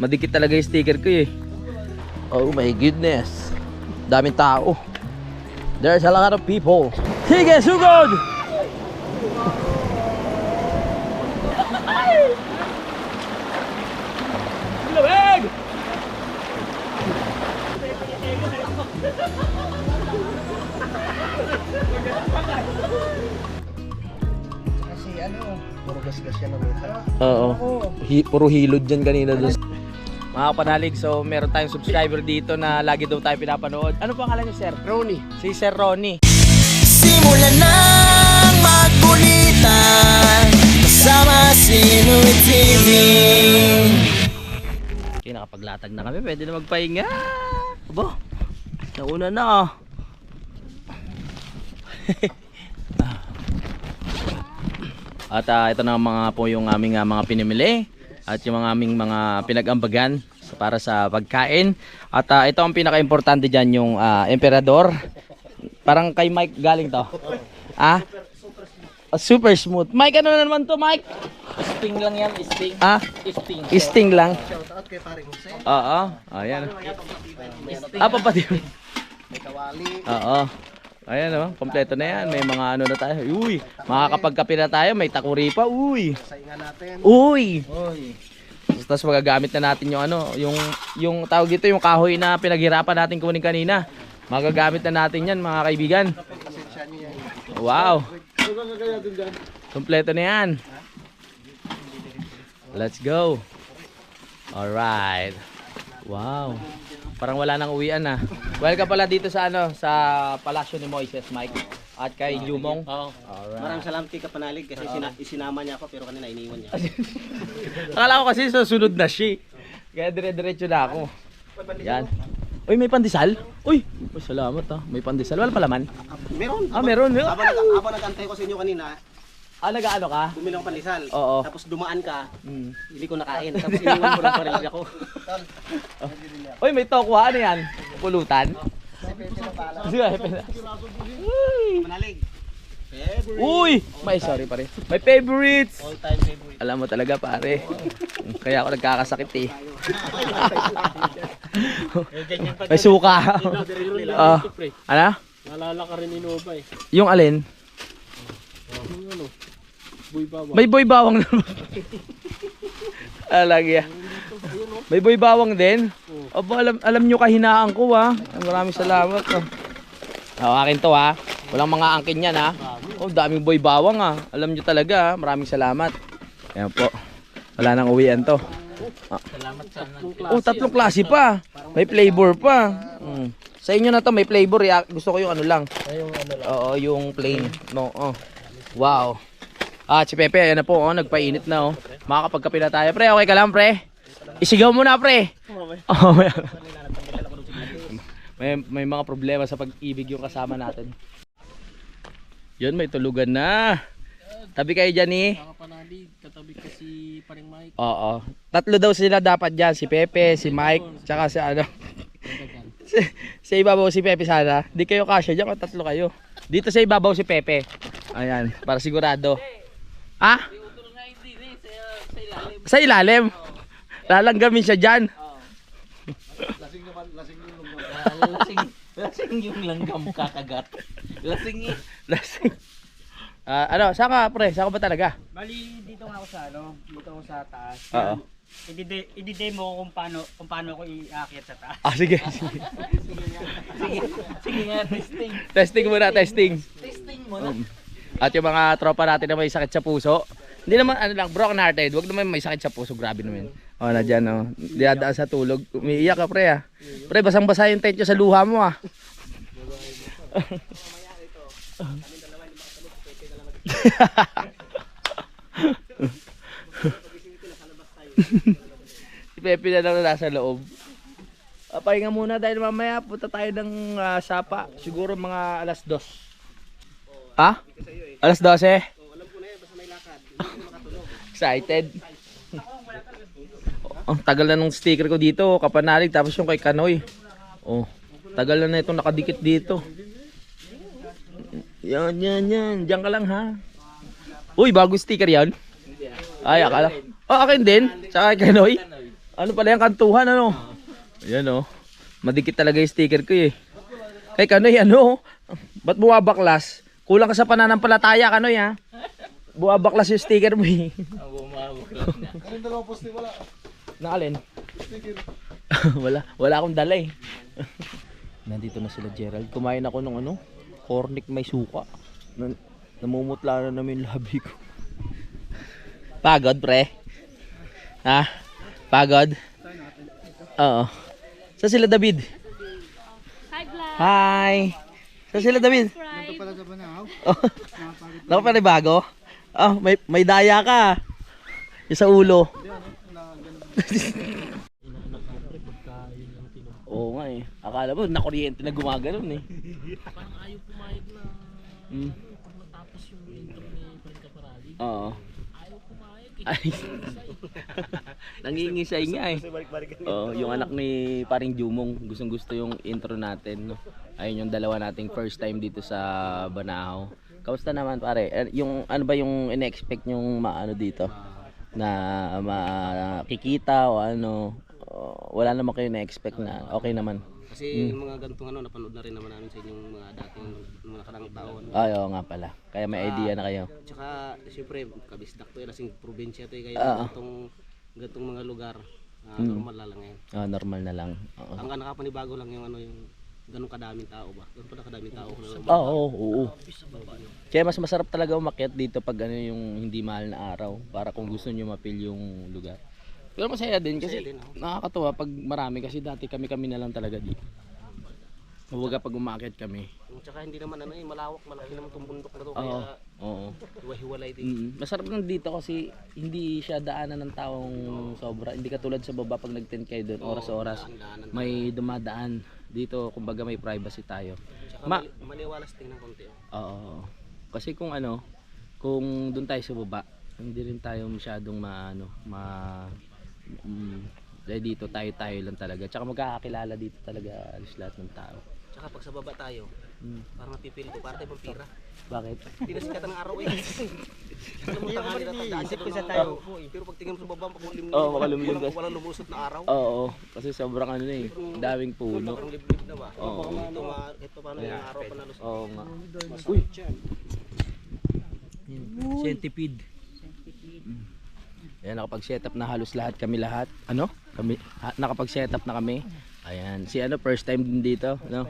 Madikit talaga yung sticker ko eh. Oh my goodness. Daming tao. There's a lot of people. Sige, sugod! Lamig! Kasi ano, puro gasgas yan ang meta. Oo. Puro hilod dyan kanina doon. Mga kapanalig, so meron tayong subscriber dito na lagi daw tayo pinapanood. Ano pangalan niyo, sir? Ronnie. Si Sir Ronnie. Simulan nang magkulitan kasama si Nuit TV. Okay, nakapaglatag na kami. Pwede na magpahinga. Aba, nauna na. At ito na mga po yung aming mga pinimili at yung aming mga pinag-ambagan para sa pagkain. At ito ang pinaka-importante dyan, yung emperador. Parang kay Mike galing to. Ah? Super smooth. Mike, ano na naman to, Mike? Sting lang yan, sting. Ah? Sting. Sting lang. Shoutout kay paring Jose. Oo. Ayan. Papati. May kawali. Oo. Ayan o, kompleto na yan. May mga ano na tayo. Uy, makakapagkape na tayo. May takuri pa. Uy. Saingan natin. Uy. Oy. Tapos magagamit na natin yung ano, yung tawag dito, yung kahoy na pinaghirapan natin kunin kanina. Magagamit na natin yan, mga kaibigan. Pasensya niyo yan. Wow. Kompleto na yan. Let's go. Alright. Wow. Parang wala nang uwian na. Welcome pala dito sa ano, sa Palasyo ni Moises, Mike. At kay Jumong. Oo. Alright. Maraming salamat kay Kapanalig kasi isinama niya ako pero kanina iniwan niya. Akala ko kasi susunod na siya. Kaya dire-diretso na ako. Yan. Uy, may pandesal? Uy, salamat ha. May pandesal. Wala pala man. Meron. Ah, meron. Habang nag-antay ko sa inyo kanina, Ah, nag-ano ka? bumili ako pandesal. Oo. Tapos dumaan ka, Hmm. hindi ko nakain. Tapos iniwan ko ng parilya ko. Uy, may tokwa. Ano yan? Pulutan? Sige, Uy! Kapanalig. Uy! May sorry pare. My favorites! All time favorite. Alam mo talaga pare. Kaya ako nagkakasakit eh. Ganyan pa. May suka. Ah, ano? Naalala ka rin Innova eh. Yung alin? Yung ano? Boy baba. May boy bawang naman. Alagi ah. May boy bawang din? Opo, alam nyo kahinaan ko ah. Maraming salamat ah. Oh, akin to ah. Walang mga angkin yan ah. Oh, daming boy bawang ah. Alam nyo talaga ah. Maraming salamat. Ayan po. Wala nang uwian to. Salamat sa Oh, tatlong klase pa. May flavor pa. Sa inyo na to may flavor. Gusto ko yung ano lang. Oo, yung plain. No, oh. Wow. Ah, si Pepe, ayan na po, oh, nagpainit na, oh. Makakapagkape na tayo. Pre, okay ka lang, pre? Isigaw mo na, pre. Oh, may mga problema sa pag-ibig yung kasama natin. Yun, may tulugan na. Tabi kayo dyan, eh. Kapanalig, katabi ka si paring Mike. Oo. Tatlo daw sila dapat dyan. Si Pepe, si Mike, tsaka si ano. Sa ibabaw si Pepe sana. Di kayo kasya dyan, tatlo kayo. Dito sa ibabaw si Pepe. Ayan, para sigurado. Ah? Sa ilalim? Lalanggamin siya dyan. Lasing yung langgam kakagat. Lasing eh. Lasing. Ano, saan ka pre? Saan ka ba talaga? Bali, dito nga ako sa ano, dito ako sa taas. Oo. I-demo ko kung paano ko iakyat sa taas. Ah, sige. Sige, Sige nga, testing. testing muna, testing. Testing mo na. At yung mga tropa natin na may sakit sa puso. Hindi naman, ano lang, broken hearted. Huwag naman may sakit sa puso. Grabe naman. O, na dyan, o. Diadaan sa tulog. Umiiyak ka, pre, ah. Pre, basang-basa yung tensyo sa luha mo, ah. Si Pepe na lang na nasa loob. Pahinga muna dahil mamaya punta tayo ng Sapa. Siguro mga alas 2. Ha? Alas 12? Excited. Ang tagal na nung sticker ko dito, Kapanalig, tapos yung kay Kanoy. Oh, tagal na itong nakadikit dito. Yan. Diyan ka lang ha. Uy, bago sticker yan. Ay, akala. Oh, akin din. Tsaka kay Kanoy. Ano pala yung kantuhan, ano? Ayan, oh. Madikit talaga yung sticker ko, eh. Kay Kanoy, ano? Ba't bumabaklas? Kulang ka sa pananampalataya, Kanoy, ha? Bumabaklas yung sticker mo, eh. Anong dalawang poste wala? Nakalin? wala akong dala, eh. Nandito na sila, Gerald. Kumain ako ng ano? Cornic may suka. Namumutla na namin yung labi ko. Pagod, pre? Ha? Pagod? Oo. Saan sila, David? Hi, vlog. Hi! Saan sila, David? Ito pala sa Banahaw. Naku pa bago? Oh, may daya ka. Yung sa ulo. Oo nga eh. Akala mo nakuryente na gumagano'n eh. Parang ayaw pumayag na matapos yung intro ni Frank Caparali. Oo. Ayaw pumayag eh. Nangingisay nga eh. Oo, yung anak ni Paring Jumong, gustong gusto yung intro natin. No? Ayun yung dalawa nating first time dito sa Banahaw. Kamusta naman pare? Yung ano ba yung ina-expect nyong maano dito? Na makikita o ano? Wala naman kayo na-expect na okay naman. Kasi yung mga ganitong ano, napanood na rin naman namin sa inyong mga dating mga karang taon. Ay, oo nga pala. Kaya may idea na kayo. Tsaka siyempre kabisdak to, lasing probinsya to, kaya gantong mga lugar normal na lang ngayon. Normal na lang. Oo. Ang nakapanibago lang yung ano, yung ganong kadaming tao ba? Ganun pala kadaming tao. Oo. Kaya mas masarap talaga umakyat dito pag ano yung hindi mahal na araw para kung gusto niyo mapil yung lugar. Pero masaya din kasi nakakatuwa pag marami kasi dati kami na lang talaga dito. Huwag pag umakyat kami. Tsaka hindi naman ano, malaki naman tong bundok na to, kaya Oo. hiwa-hiwalay din. Masarap lang dito kasi hindi siya daanan ng taong sobra. Hindi katulad sa baba pag nag-tent kayo doon, oras-oras. May dumadaan. Dito kumbaga may privacy tayo. Tsaka maliwalas tingnan konti. Oo. Kasi kung doon tayo sa baba, hindi rin tayo masyadong dahil dito tayo lang talaga. Tsaka magkakakilala dito talaga alis lahat ng tao. Tsaka pag sa baba tayo, parang napipili ko, parang tayo vampira. Bakit? Hindi na sikat ng araw eh. Alam mo, tanghali na tandaan siya doon sa tayo. Pero pag tingin mo sa baba, makalumlim kasi. walang lumusot na araw. Oo. Kasi sobrang daming puno. Parang liblib na ba? Oo. Ito paano yung araw pa nalusot. Oo nga. Uy! Centipede. Ayan, nakapag-setup na halos lahat. Ano? Nakapag-setup na kami. Ayan, si first time din dito, no?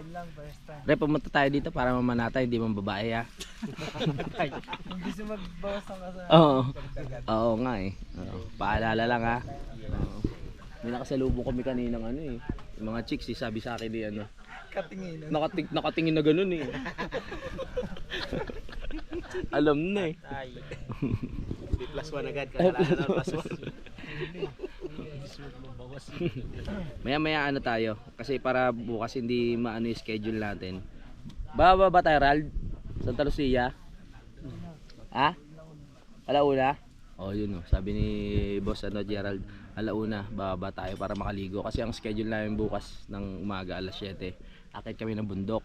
Re, pumunta tayo dito para mamanatay, hindi man babae ha. Hindi siya magbawas ang asa. Oo nga eh. Paalala lang ha. May nakasalubong kami kaninang yung mga chicks sabi sa akin Katingin. nakatingin na ganun eh. Alam na eh. +1 agad, kakalanan na +1. Maya tayo kasi para bukas hindi maano yung schedule natin. Baba ba tayo, Rald? Santa Lucia? Ha? Alauna? Yun sabi ni Boss Gerald, alauna bababa tayo para makaligo kasi ang schedule namin bukas ng umaga alas 7. Akit kami ng bundok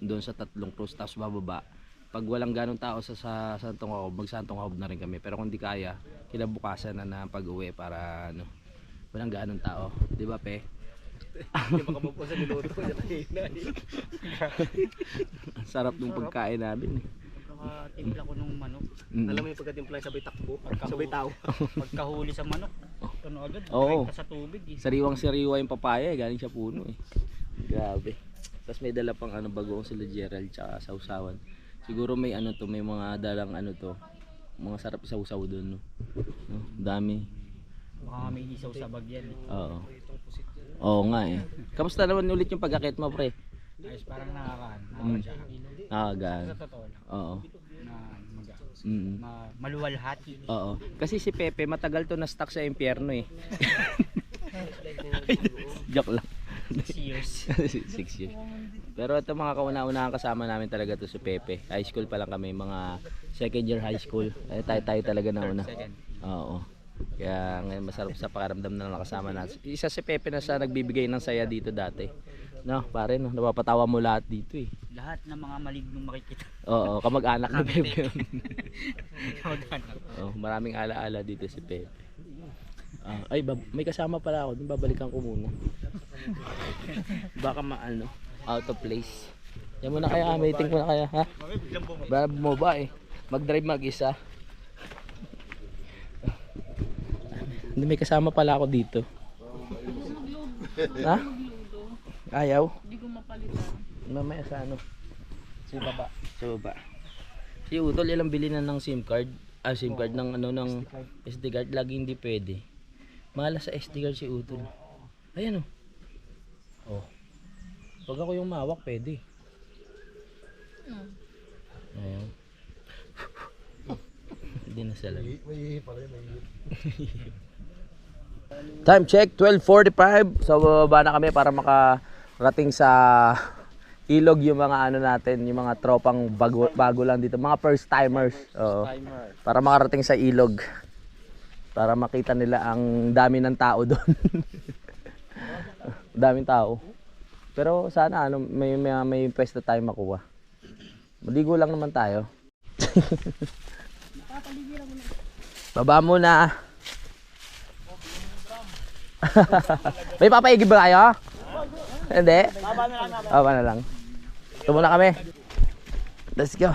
doon sa Tatlong Cruz tapos bababa. Pag walang ganong tao sa Santong Hob, mag-Santong Hob na rin kami. Pero kung di kaya, kinabukasan na pag-uwi para walang ganong tao. Di ba, Pe? Hindi makamagpo sa niluto. Sarap ng pagkain namin. Timpla ko nung manok. Alam mo yung pagkatimpla sabay takbo, sabay tao. Pagkahuli sa manok, ano agad, Oo. direkta sa tubig eh. Sariwang-sariwa yung papaya, galing sa puno eh. Grabe. Tapos may dala pang bagoong sila Gerald tsaka sausawan. Siguro may may mga dalang mga sarap sausaw doon, no. Dami. Baka may isaw sa bagyan eh. Oo. Oo nga eh. Kamusta naman ulit yung pag-akit mo, pre? Ayos, parang nakakaano. Nakagaan. Sa totoo lang. Oo. Na maluwalhati. Oo. Kasi si Pepe matagal to na stuck sa impyerno eh. Joke lang. 6 years. 6 years. Pero ito mga kauna-unahang kasama namin talaga to si Pepe. High school pa lang kami, mga second year high school. Tayo talaga na una. Oo. Kaya ngayon masarap sa pakiramdam na nakasama natin. Isa si Pepe na sa nagbibigay ng saya dito dati. No, pare, napapatawa mo lahat dito eh. Lahat ng mga malignong makikita. Oo, kamag-anak ni Pepe. Kamag-anak. Maraming ala-ala dito si Pepe. May kasama pala ako. Babalikan ko muna. Baka maano, out of place. Yan muna kaya, waiting ko na kaya, ha? Para bumaba eh. Mag-drive mag-isa. Hindi, may kasama pala ako dito. Ha? Ayaw? Hindi ko mapalitan. Mamaya sa ano? Sa baba. Sa baba. Si Utol, ilang bili na ng SIM card? SIM card ng ano, ng SD card. Lagi hindi pwede. Mahal sa SD card si Utol. Ayan oh. Pag ako yung mawak, pwede. Ayan. Hindi na sila. Time check, 12:45. So bababa na kami para makarating sa ilog yung mga ano natin, yung mga tropang bago lang dito, mga first timers. Oo. Para makarating sa ilog. Para makita nila ang dami ng tao doon. Daming tao. Pero sana ano, may pwesto tayo makuha. Maligo lang naman tayo. Baba muna. May papaigib ba kayo? Hindi? Baba na lang. Ito muna kami. Let's go.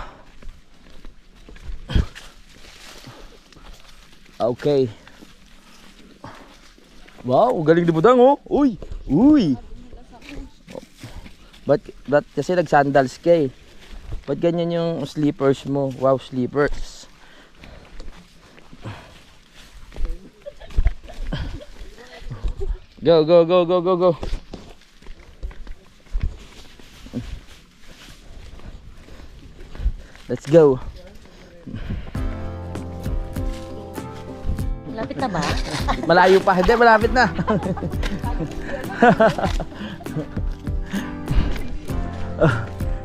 Okay. Wow, galing ni Budang oh. Uy. Ba't kasi nag-sandals ka eh? Ba't ganyan yung slippers mo? Wow, slippers. Go. Let's go. Lapit na ba? Malayo pa. Hindi, malapit na.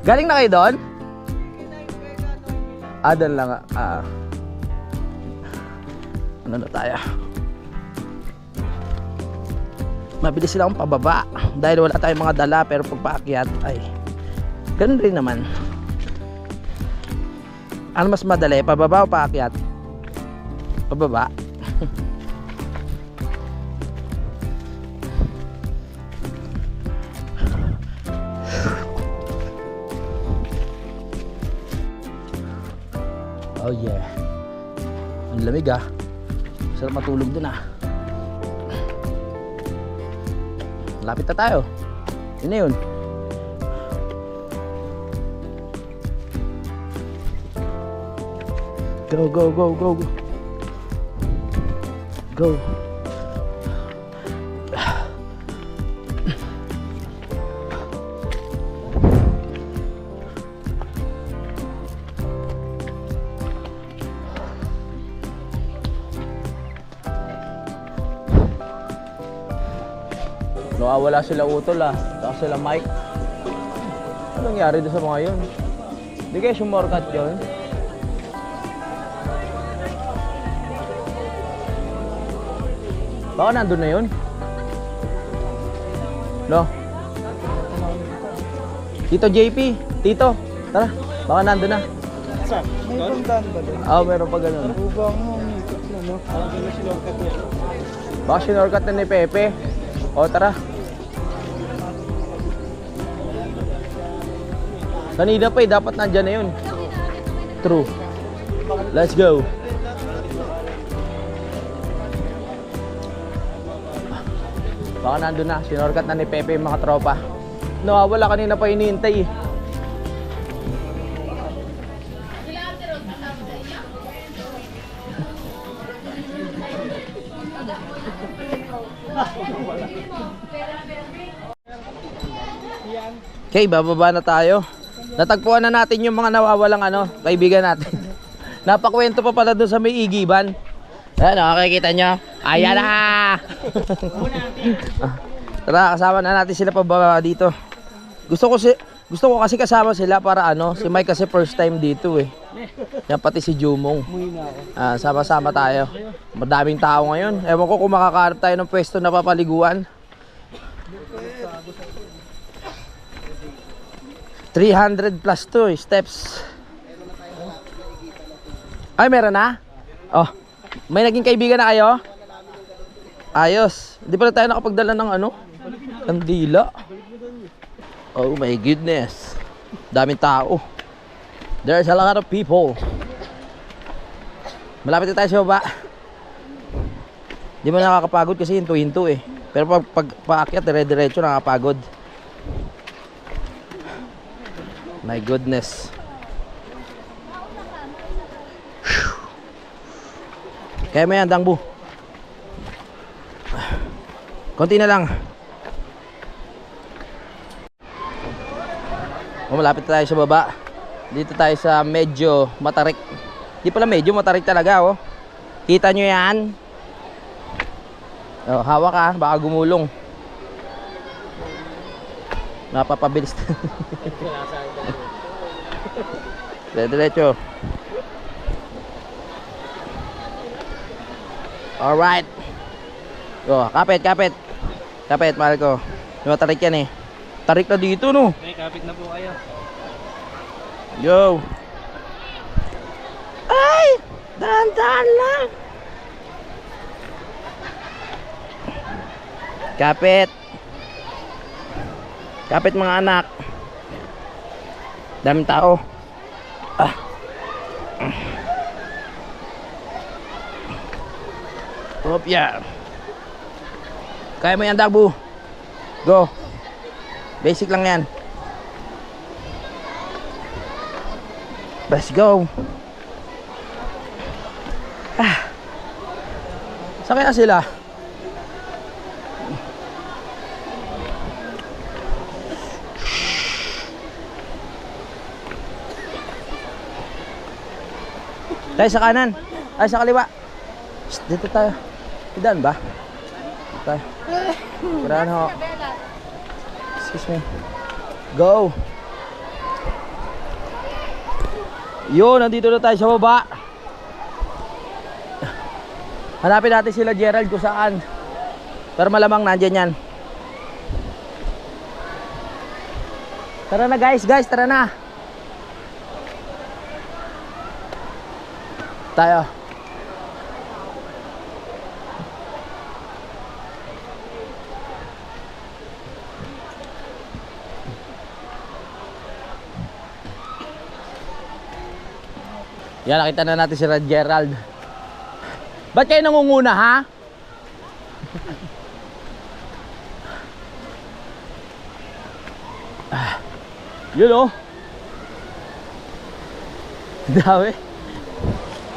Galing na kayo doon? Doon lang. Ano na tayo? Mabilis sila akong pababa. Dahil wala tayong mga dala, pero pag paakyat, ay ganun rin naman. Ano mas madali? Pababa o paakyat? Pababa. Oh yeah. Ang lamig ah. Sarap matulog dun ah. Lapit na tayo. Yun na yun. Go. Go. Nawawala sila Utol ah. Saka sila Mike. Anong nangyari doon sa mga yun? Hindi kayo sumorkat yun? Baka nandun na yun? No? Tito JP, Tito, tara, baka nandun na. Saan? May pagdaan ba doon? Oo, meron pa ganun. Ubang mo, umiikot na, no? Baka sinorkat na ni Pepe. O, tara. Kanina pa dapat nandyan na yun. True. Let's go. Baka nandun na, sinorkat na ni Pepe yung mga tropa. Nawawala kanina pa iniintay eh. Okay, bababa na tayo. Natagpuan na natin yung mga nawawalang kaibigan natin. Napakwento pa pala doon sa may igiban. Ayan, nakikita nyo. Ayan na! Tara, kasama na natin sila pababa dito. Gusto ko kasi kasama sila para si Mike kasi first time dito eh. Yan pati si Jumong. Sama-sama tayo. Madaming tao ngayon. Ewan ko kung makakahanap tayo ng pwesto na papaliguan. 300 plus to steps. Ay, meron na? Oh, may naging kaibigan na kayo? Ayos. Hindi pala tayo nakapagdala ng ano? Kandila. Oh my goodness. Daming tao. There's a lot of people. Malapit na tayo sa baba. Di mo nakakapagod kasi hinto-hinto eh. Pero pag paakyat, dire-diretso nakakapagod. My goodness. Kaya mo yan, Dangbu. Konti na lang. Malapit na tayo sa baba. Dito tayo sa medyo matarik. Di pala medyo matarik talaga oh. Kita nyo yan? Oh, hawak ka, baka gumulong. Napapabilis. Diretso. Alright. Oh, kapit. Kapit, mahal ko. Matarik yan eh. Tarik na dito no. Okay, kapit na po kayo. Yo. Ay! Dahan-dahan lang. Kapit. Kapit mga anak. Daming tao. Yeah. Kaya mo yan, Dagbu. Go. Basic lang yan. Let's go. Saan kaya sila? Tayo sa kanan. Ay, sa kaliwa. Shh, dito tayo. Idaan ba? Tayo. Kuraan ho. Excuse me. Go. Yun, nandito na tayo sa baba. Hanapin natin sila Gerald kung saan. Pero malamang nandyan yan. Tara na guys, tara na. Tayo. Yan, nakita na natin si Red Gerald. Ba't kayo nangunguna, ha? Yun, oh.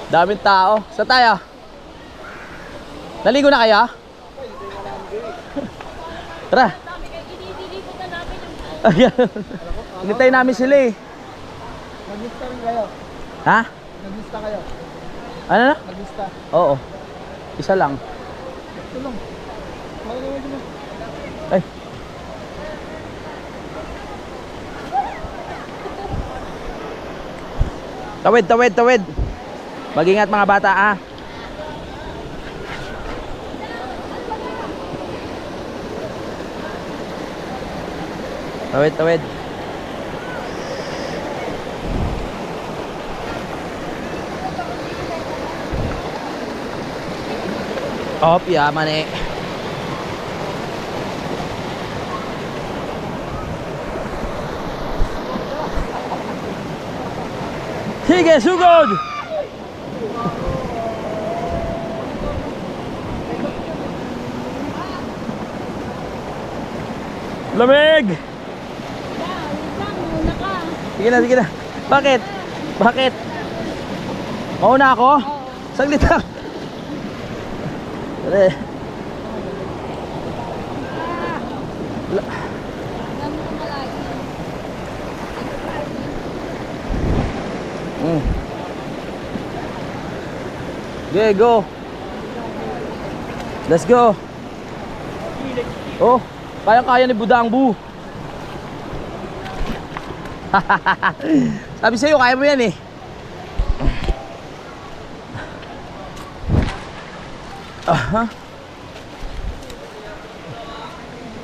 Daming tao. Saan tayo? Naligo na kayo? Tara. Hintayin namin sila eh. Nag-lista rin kayo. Ha? Nag-lista kayo. Ano na? Nag-lista. Oo. Isa lang. Tulong. Malagay mo. Ay. Tawid. Mag-ingat mga bata, ah. Tawid. Op, yaman eh. Sige, sugod! Lamig! Sige na. Bakit? Mauna ako? Saglit lang. Okay, go. Let's go. Oh, kaya ni Budangbu. Sabi sa'yo, kaya mo yan eh.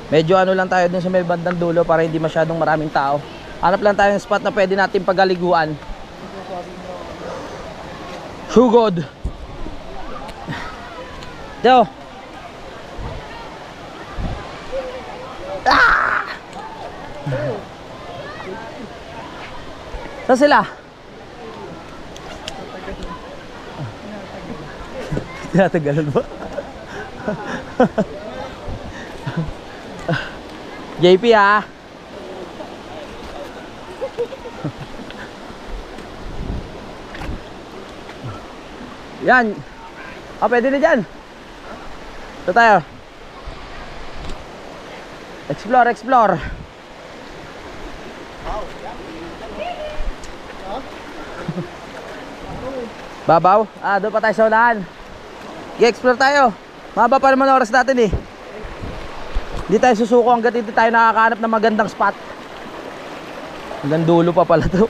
Medyo ano lang tayo dun sa may bandang dulo para hindi masyadong maraming tao. Hanap lang tayo ng spot na pwede natin pagaliguan. Sugod. Yo. Ah! Saan sila? Tinatagalan ba? JP ah. Yan. Ah, pwede na dyan. Ito tayo. Explore, explore. Babaw? Ah, doon pa tayo sa unahan. I-explore tayo. Mahaba pa naman oras natin eh. Hindi tayo susuko hanggat hindi tayo nakakahanap ng magandang spot. Hanggang dulo pa pala to.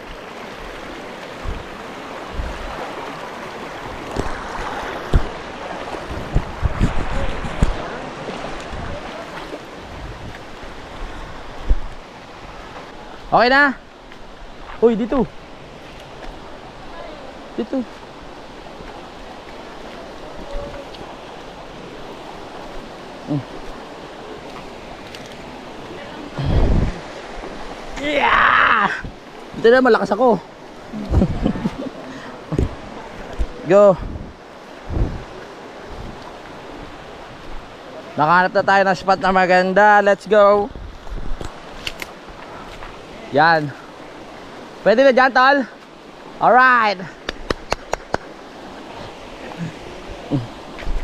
Okay na. Uy, dito. Dito. Yeah! Dito na, malakas ako. Go. Nakahanap na tayo ng spot na maganda. Let's go. Yan. Pwede na dyan, tol? Alright.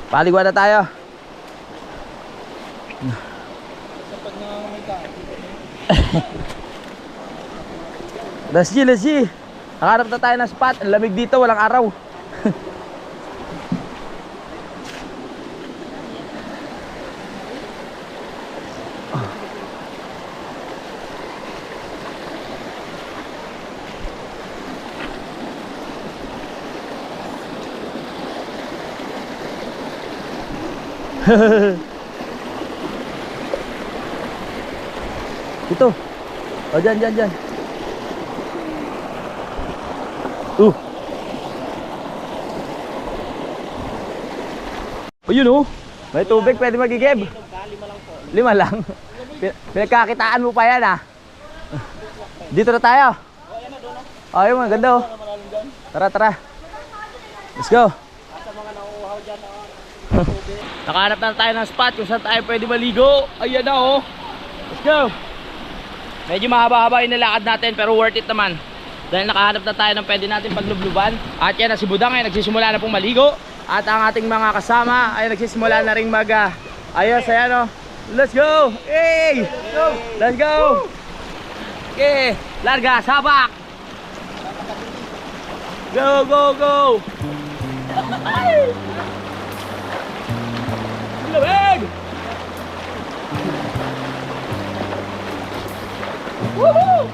Paliguan na tayo. Let's G, let's G. Nakahanap na tayo ng spot. Ang lamig dito, walang araw. Ito. O, dyan, dyan, dyan. O, yun oh. May tubig, pwede magigib. 5 lang. Pinagkakitaan mo pa yan ah. Dito na tayo. O, yun, maganda oh. Tara, tara. Let's go. Nakahanap na tayo ng spot kung saan tayo pwede maligo. Ayan na oh. Let's go. Medyo mahaba-haba yung nilakad natin pero worth it naman. Dahil nakahanap na tayo ng pwede natin paglubluban. At yan na si Budang ay nagsisimula na pong maligo. At ang ating mga kasama ay nagsisimula na rin ayos, ayan oh. Let's go. Hey! Let's go. Okay, larga, sabak. Go, go, go. Lamig! Woohoo!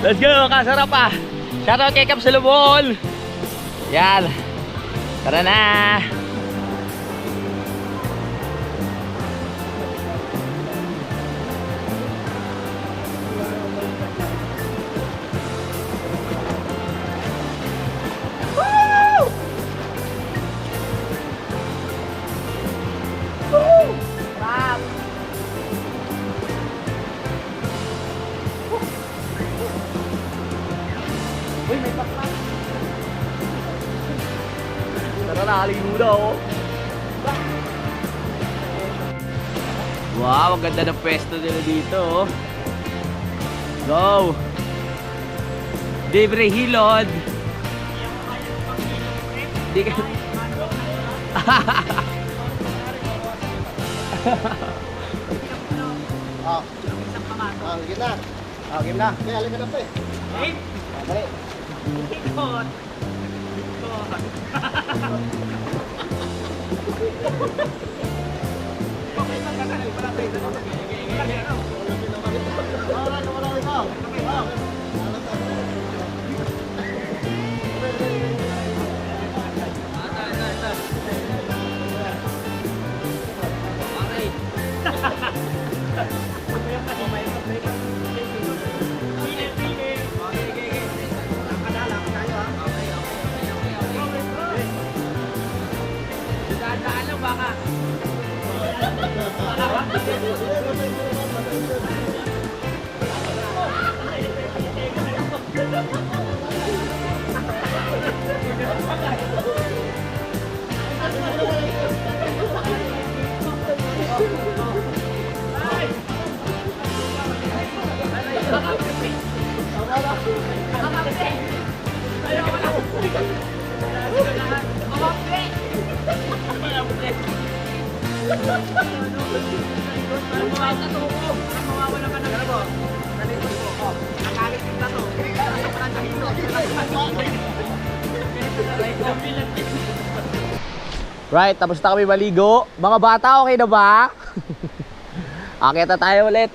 Let's go, kasarap pa. Shoutout kay Cap Salubol. Yan. Tara na. Woo! Woo! Wow. Uy, may bakla. Tara na, haligo na ako. Wow, ang ganda ng pwesto nila dito oh. Go! Libre hilod. Di ka... Game na. Game na. Kaya alin ka na pa eh. Dali. Right, tapos na kami maligo. Mga bata, okay na ba? Akit na tayo ulit.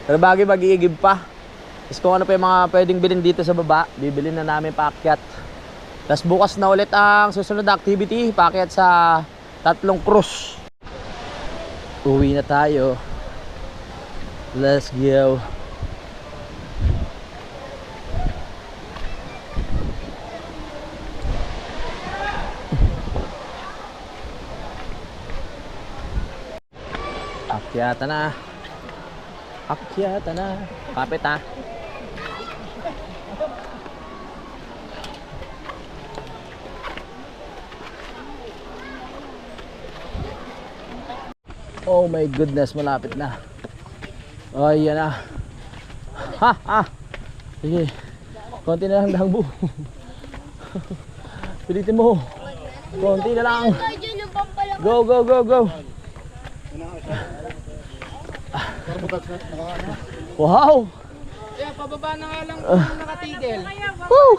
Pero bagay mag-iigib pa. Tapos kung ano pa yung mga pwedeng bilhin dito sa baba, bibilin na namin paakyat. Tapos bukas na ulit ang susunod na activity, paakyat sa 3 cruise. Uwi na tayo. Let's go. Akyata na. Akyata na. Kapit ha. Oh my goodness, malapit na. Oh, yan na. Ha, ha. Sige. Konti na lang dangbo. Pilitin mo. Konti na lang. Go, go, go, go. Wow! Kaya pababa na nga lang kung nakatigil. Woo!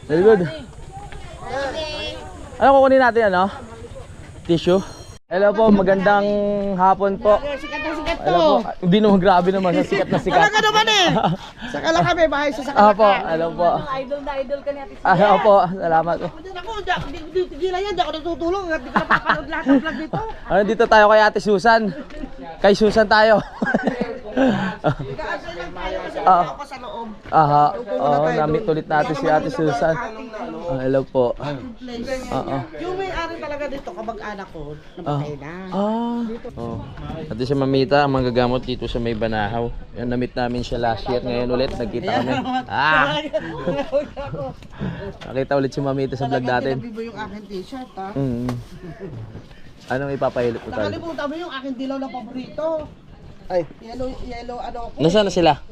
Very good. Ano kukunin natin ano? Tissue? Hello po, magandang hapon po. Sikat na sikat to. Hello po. Hindi naman grabe naman sa sikat na sikat. Talaga naman eh. Saka lang kami, bahay sa saka. Po, hello po. Idol na idol ka natin. Po, salamat po. Ako, hindi tigilan yan, hindi ako natutulong. Hindi ko napapanood lahat ng vlog dito. Ano dito tayo kay Ate Susan? Kay Susan tayo. Kaasa lang tayo kasi ako sa loob. Aha. Oo, namit ulit natin si Ate Susan. Hello po. Oo. Yung may-ari talaga dito, kamag-anak ko, namatay na. Oh. At si Mamita, ang manggagamot dito sa May Banahaw. Yan, na-meet namin siya last year. Ngayon ulit, nagkita kami. Nakita ulit si Mamita sa vlog natin. Talagang mo yung aking t-shirt, ha? Anong ipapahilot mo tayo? Nakalimutan mo yung aking dilaw na paborito. Ay. Yellow, ano ako. Nasaan na sila?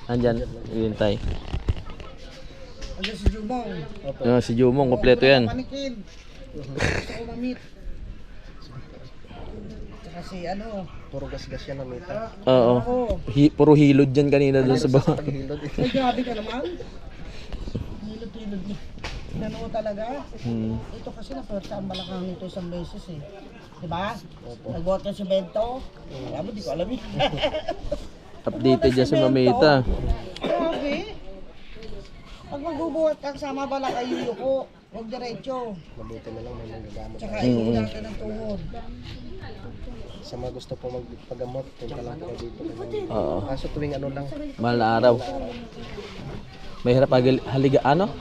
Andyan, hintay. Andiyan si Jumong. Si Jumong, kompleto yan. Manikin. Gusto ko mamit. Tsaka si ano. Puro gas-gas yan na mita. Oo. Puro hilod dyan kanina doon sa baba. Ay, grabe ka naman. Hilod-hilod niya. Ano talaga? Ito kasi na-first ang balakang nito isang beses eh. Diba? Nag-water si Bento. Alam mo, di ko alam yun. Updated dyan si Mamita. Grabe. Pag magbubuhat ka sama bala kayo yuko, huwag diretso. Mabuti na lang may magagamot. Tsaka iuwi natin ang tuhod. Sa mga gusto po magpagamot, punta lang po dito. Oo. Kaso tuwing ano lang. Mahal na araw. Mahirap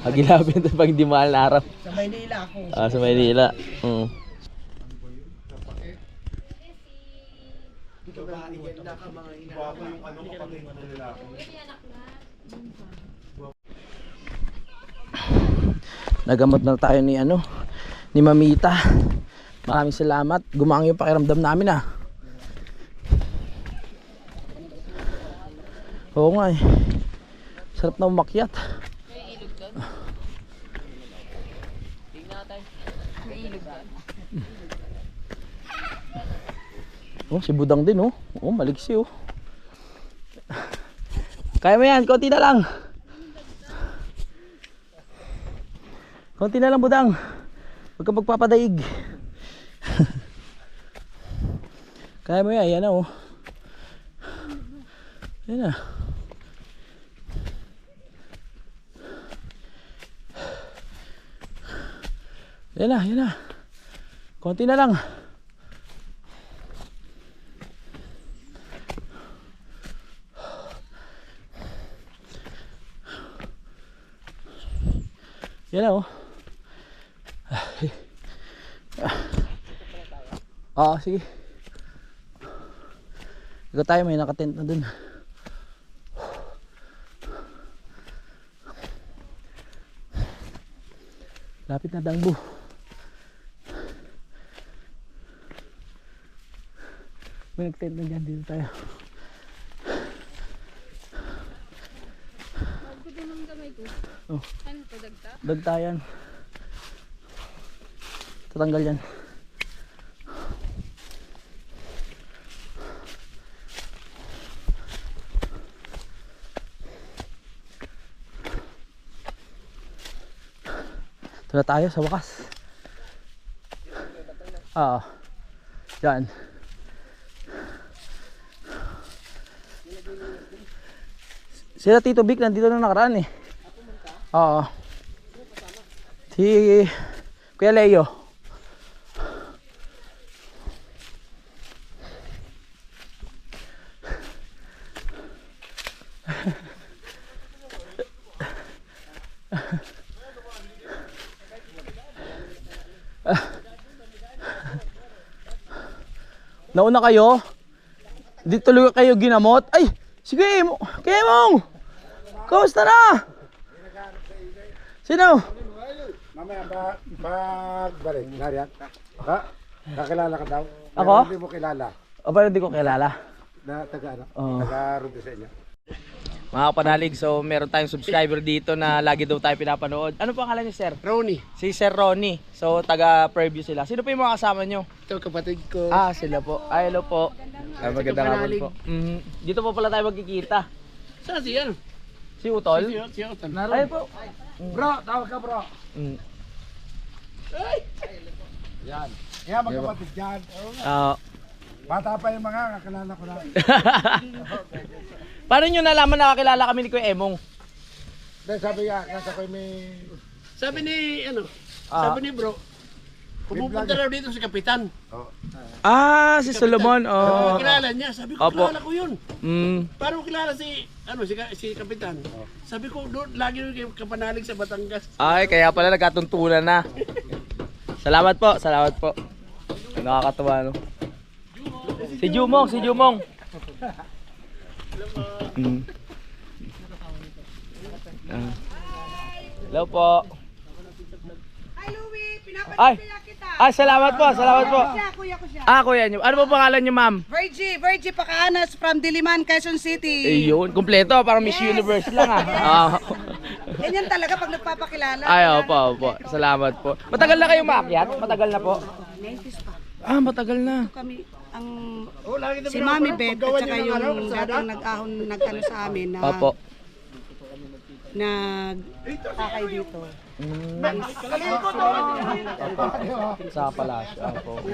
hagilapin pag di mahal na araw. Sa Maynila ako. Sa Maynila. Nagamot na tayo ni Mamita. Maraming salamat. Gumaan yung pakiramdam namin Oo nga eh. Sarap na umakyat. Si Budang din maliksi Kaya mo yan, konti na lang. Konti na lang Budang. Huwag ka magpapadaig. Kaya mo yan, yan na oh. Yan na. Yan na, yan na. Konti na lang. Yan na oh. Sige. Ikaw tayo, may nakatent na dun. Lapit na Dangbo. May nag-tent na dyan, dito tayo. Magkuto ng kamay ko. Oh. Ano to, dagta? Dagta yan. Tatanggal yan. Ito na tayo sa wakas. Diyan. Sila Tito Vic nandito na nakaraan eh. Oo. Si Kuya Leo. Nauna kayo? Di tuloy kayo ginamot? Ay! Sige! Kemong! Kamusta na? Sino? Mamaya pagbalik, nariyan. Ha? Kakilala ka daw? Ako? Hindi mo kilala. O parang hindi ko kilala. Na taga ano? Oo. Taga Rudy sa inyo. Mga kapanalig, so meron tayong subscriber dito na lagi daw tayo pinapanood. Ano po ang ngalan niyo, sir? Ronnie, Si Sir Ronnie. So taga preview sila. Sino po yung mga kasama nyo? ito kapatid ko. Sila po. Hello po. Magandang hapon po. Dito po pala tayo magkikita. Saan siya? Si Utol? Siya utan. Ayun po. Bro, tawag ka bro. Mm. Yan. Kaya magkapatid yan. Bata pa yung mga, kakilala ko na. Paano nyo nalaman nakakilala kami ni Kuya Emong? Dahil sabi nga, nasa ko may... Sabi ni, sabi ni bro, pupunta raw dito si Kapitan. Si Solomon. Kilala niya, sabi ko, Opo. kilala ko yun. Mm. Paano mo kilala si Kapitan? Sabi ko, doon, lagi yung kapanalig sa Batangas. Ay, kaya pala nagkatuntunan na. Salamat po, salamat po. Nakakatuwa, no? Si Jumong. Hello po. Hi Louie, Ay, pinapanood kita. salamat po. Kuya ko siya. Kuya niyo. Ano po pangalan niyo, ma'am? Virgie Pacaanas from Diliman, Quezon City. Ayun, kumpleto, parang Miss Universe lang Ganyan talaga pag nagpapakilala. Opo. Salamat po. Matagal na kayong maakyat? Matagal na po? 90s pa. Matagal na. Kami ang si Mami Beth at saka yung dating nag-ano sa amin na Opo. nag-akay dito. Sa palasyo. Opo.